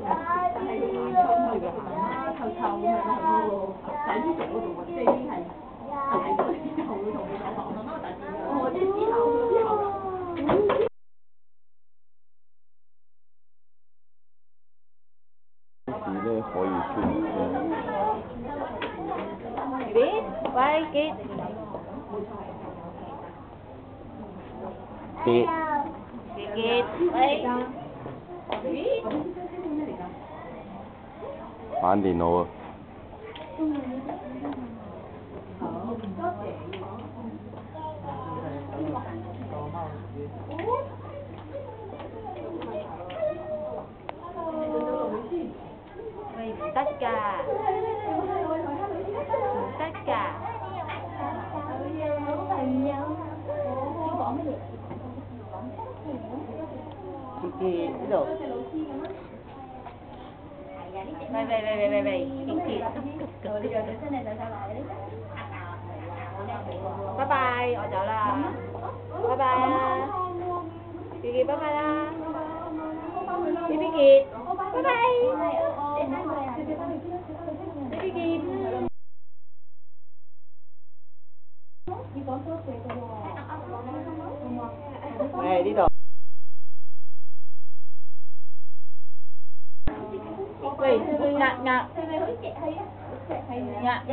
但係佢行出去嘅行臭臭咁樣咯，喺個洗衣槽嗰度喎，即係已經係大咗之後會同你講話，我慢慢大啲哦，即係之後啦。時咧可以出Biết, quay kịp. Kịp. Kịp, quay. 玩電腦啊！Mày tất cả. Tất cả. Kiki呢度。Vậy. Kiki. Bye bye, tôi走啦。Bye bye 啦。Kiki bye bye 啦。BB Kiệt. Bye bye. BB Kiệt. 誒呢度。喂，壓。壓。